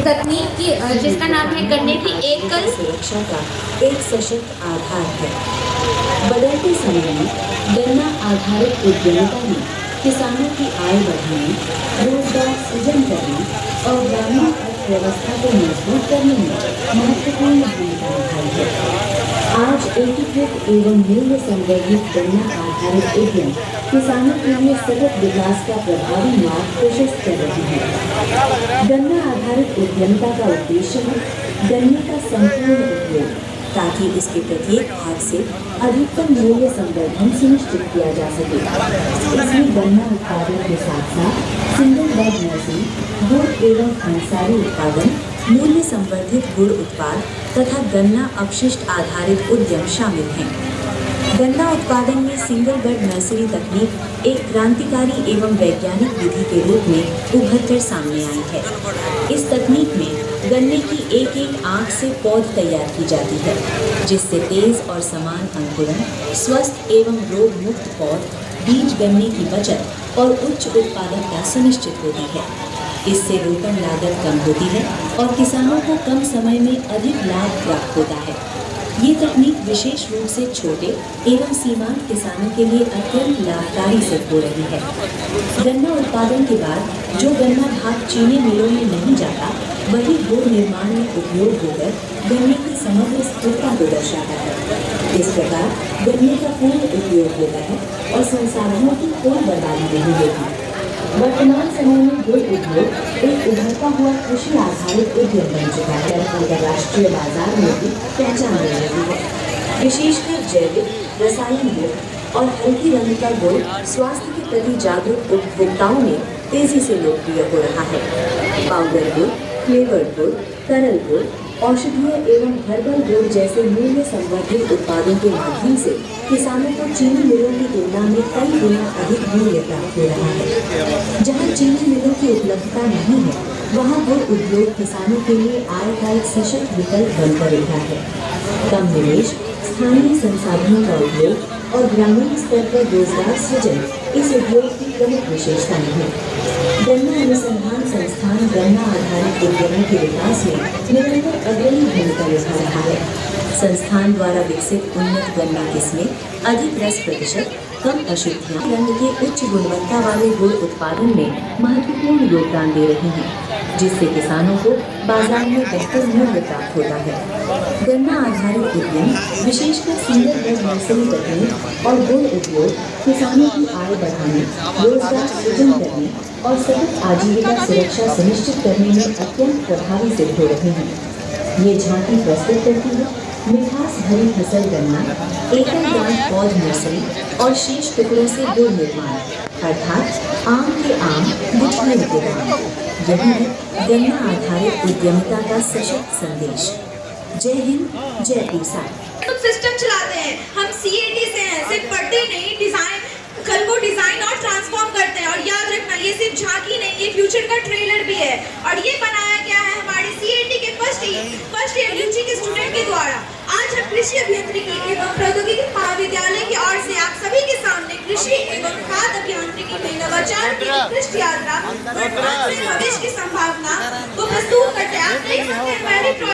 तकनीक की जिसका नाम है गन्ने की एकल सुरक्षा का एक सशक्त आधार है। बदलते समय में गन्ना आधारित उद्यमिता ने किसानों की आय बढ़ाने, रोजगार सृजन करने और ग्रामीण अर्थव्यवस्था को मजबूत करने में महत्वपूर्ण भूमिका निभाई है। आज एकीकृत एवं मूल्य संवर्धित गन्ना आधारित उद्यम किसानों के लिए सतत विकास का प्रभावी मार्ग प्रशस्त कर रहे हैं। गन्ना आधारित उद्यमिता का उद्देश्य है गन्ने का संपूर्ण उपयोग, ताकि इसके प्रत्येक भाग से अधिकतम मूल्य संवर्धन सुनिश्चित किया जा सके। इसमें गन्ना उत्पादन के साथ साथ सिंगल बेड नर्सरी, गुड़ एवं अंसारी उत्पादन, मूल्य संवर्धित गुड़ उत्पाद तथा गन्ना अपशिष्ट आधारित उद्यम शामिल हैं। गन्ना उत्पादन में सिंगल बेड नर्सरी तकनीक एक क्रांतिकारी एवं वैज्ञानिक विधि के रूप में उभरकर सामने आई है। इस तकनीक में गन्ने की एक एक आंख से पौध तैयार की जाती है, जिससे तेज और समान अंकुरण, स्वस्थ एवं रोग मुक्त पौध, बीज गन्ने की बचत और उच्च उत्पादकता सुनिश्चित होती है। इससे रोपण लागत कम होती है और किसानों को कम समय में अधिक लाभ प्राप्त होता है। ये तकनीक विशेष रूप से छोटे एवं सीमांत किसानों के लिए अत्यंत लाभकारी सिद्ध हो रही है। गन्ना उत्पादन के बाद जो गन्ना भाग चीनी मिलों में नहीं जाता, वही गुड़ निर्माण में उपयोग होकर गन्ने की समग्र स्थिरता को दर्शाता है। इस प्रकार गन्ने का पूर्ण उपयोग होता है और संसाधनों की कोई बर्बादी नहीं होती। वर्तमान समय में गुड़ उद्योग एक उभरता हुआ कृषि आधारित उद्यम बन चुका है। अंतर्राष्ट्रीय बाजार में भी पहचान ले रही है। विशेषकर जैविक, रसायन गुड़ और हल्की रंग का गुड़ स्वास्थ्य के प्रति जागरूक उपभोक्ताओं में तेजी से लोकप्रिय हो रहा है। पाउडर गुड़, फ्लेवर्ड गुड़, तरल गुड़, औषधीय एवं हर्बल गुड़ जैसे मूल्य संवर्धित उत्पादों के माध्यम से किसानों को चीनी मिलों की तुलना में कई गुना अधिक मूल्य प्राप्त हो रहा है। जहां चीनी मिलों की उपलब्धता नहीं है, वहां गुड़ उद्योग किसानों के लिए आय का एक सशक्त विकल्प बनकर उभरा है। कम निवेश, स्थानीय संसाधनों का उपयोग और ग्रामीण स्तर पर रोजगार सृजन इस उद्योग की प्रमुख विशेषताएं हैं। गन्ना अनुसंधान संस्थान गन्ना आधारित उद्यमों के विकास में निरंतर अग्रणी भूमिका निभा रहा है। संस्थान द्वारा विकसित उन्नत गन्ना किस्में अधिक रस प्रतिशत, कम अशुद्धियां, रंग के उच्च गुणवत्ता वाले गुड़ उत्पादन में महत्वपूर्ण योगदान दे रही हैं, जिससे किसानों को बाजार में बेहतर मूल्य प्राप्त होता है। गन्ना आधारित उद्यम विशेषकर सिंगल बेड नर्सरी तकनीक और गुड़ उद्योग किसानों की आय बढ़ाने, रोजगार सृजन करने और सतत आजीविका सुरक्षा सुनिश्चित करने में अत्यंत प्रभावी सिद्ध हो रहे हैं। ये झांकी प्रस्तुत करती है मिठास भरी फसल गन्ना, एकल गांठ पौध नर्सरी और शेष टुकड़ों से गुड़ निर्माण, अर्थात आम के आम, गुठली के दाम। यही है गन्ना आधारित उद्यमिता का सशक्त संदेश। जय हिंद, जय किसान। सिस्टम चलाते हैं, हम सीएटी से हैं, सिर्फ पढ़ते नहीं, डिजाइन कल को डिजाइन और ट्रांसफॉर्म करते हैं। और याद रखना, ये सिर्फ झांकी नहीं, ये फ्यूचर का ट्रेलर भी है। और ये बनाया गया है हमारे सीएटी के फर्स्ट ईयर यूजी के स्टूडेंट के द्वारा। आज हम कृषि अभियांत्रिकी एवं प्रौद्योगिकी महाविद्यालय की ओर से आप सभी के सामने कृषि एवं खाद्य अभियांत्रिकी में नवाचार की उत्कृष्ट यात्रा, वर्तमान से भविष्य की संभावना को प्रस्तुत करते हैं। आप देख सकते हैं पहले